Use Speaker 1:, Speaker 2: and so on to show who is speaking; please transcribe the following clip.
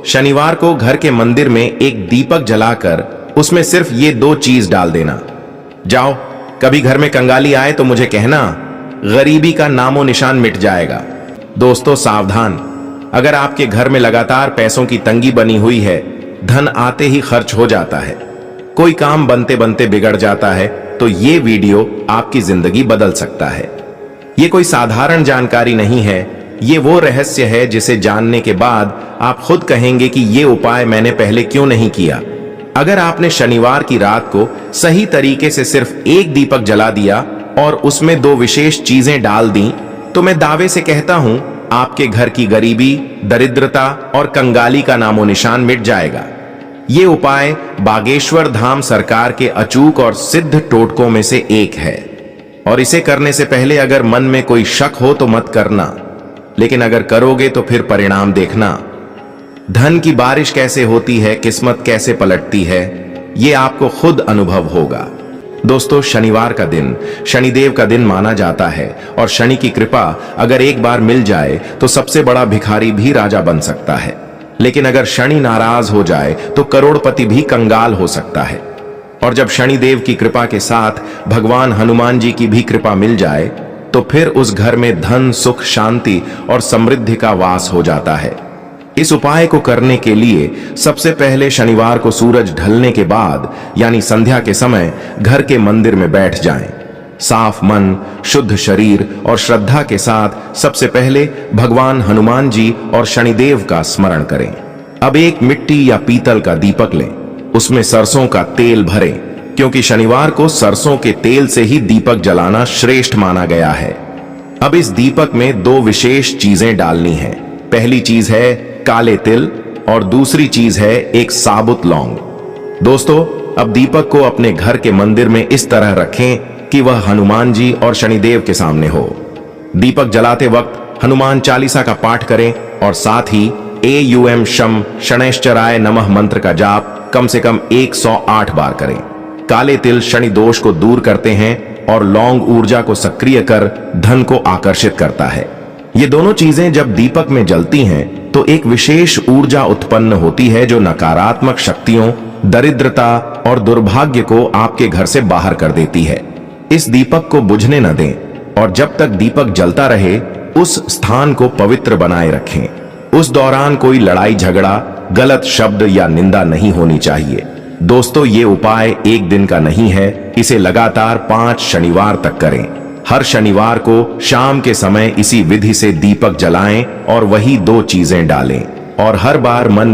Speaker 1: शनिवार को घर के मंदिर में एक दीपक जलाकर उसमें सिर्फ ये 2 चीज डाल देना। जाओ, कभी घर में कंगाली आए तो मुझे कहना, गरीबी का नामो निशान मिट जाएगा। दोस्तों सावधान, अगर आपके घर में लगातार पैसों की तंगी बनी हुई है, धन आते ही खर्च हो जाता है, कोई काम बनते बनते बिगड़ जाता है, तो ये वीडियो आपकी जिंदगी बदल सकता है। ये कोई साधारण जानकारी नहीं है, ये वो रहस्य है जिसे जानने के बाद आप खुद कहेंगे कि ये उपाय मैंने पहले क्यों नहीं किया। अगर आपने शनिवार की रात को सही तरीके से सिर्फ एक दीपक जला दिया और उसमें 2 विशेष चीजें डाल दी, तो मैं दावे से कहता हूं आपके घर की गरीबी, दरिद्रता और कंगाली का नामो निशान मिट जाएगा। ये उपाय बागेश्वर धाम सरकार के अचूक और सिद्ध टोटकों में से एक है, और इसे करने से पहले अगर मन में कोई शक हो तो मत करना, लेकिन अगर करोगे तो फिर परिणाम देखना। धन की बारिश कैसे होती है, किस्मत कैसे पलटती है, ये आपको खुद अनुभव होगा। दोस्तों, शनिवार का दिन शनिदेव का दिन माना जाता है, और शनि की कृपा अगर एक बार मिल जाए तो सबसे बड़ा भिखारी भी राजा बन सकता है। लेकिन अगर शनि नाराज हो जाए तो करोड़पति भी कंगाल हो सकता है। और जब शनिदेव की कृपा के साथ भगवान हनुमान जी की भी कृपा मिल जाए, तो फिर उस घर में धन, सुख, शांति और समृद्धि का वास हो जाता है। इस उपाय को करने के लिए सबसे पहले शनिवार को सूरज ढलने के बाद यानी संध्या के समय घर के मंदिर में बैठ जाएं। साफ मन, शुद्ध शरीर और श्रद्धा के साथ सबसे पहले भगवान हनुमान जी और शनिदेव का स्मरण करें। अब एक मिट्टी या पीतल का दीपक लें, उसमें सरसों का तेल भरें, क्योंकि शनिवार को सरसों के तेल से ही दीपक जलाना श्रेष्ठ माना गया है। अब इस दीपक में 2 विशेष चीजें डालनी हैं। पहली चीज है काले तिल और दूसरी चीज है एक साबुत लौंग। दोस्तों, अब दीपक को अपने घर के मंदिर में इस तरह रखें कि वह हनुमान जी और शनिदेव के सामने हो। दीपक जलाते वक्त हनुमान चालीसा का पाठ करें और साथ ही एयूएम शम शनैश्चराय नमः मंत्र का जाप कम से कम 108 बार करें। काले तिल शनि दोष को दूर करते हैं और लौंग ऊर्जा को सक्रिय कर धन को आकर्षित करता है। ये दोनों चीजें जब दीपक में जलती हैं तो एक विशेष ऊर्जा उत्पन्न होती है जो नकारात्मक शक्तियों, दरिद्रता और दुर्भाग्य को आपके घर से बाहर कर देती है। इस दीपक को बुझने न दें, और जब तक दीपक जलता रहे उस स्थान को पवित्र बनाए रखें। उस दौरान कोई लड़ाई झगड़ा, गलत शब्द या निंदा नहीं होनी चाहिए। दोस्तों, ये उपाय एक दिन का नहीं है, इसे लगातार 5 शनिवार तक करें। हर शनिवार को शाम के समय इसी विधि से दीपक जलाएं और वही 2 चीजें डालें, और हर बार मन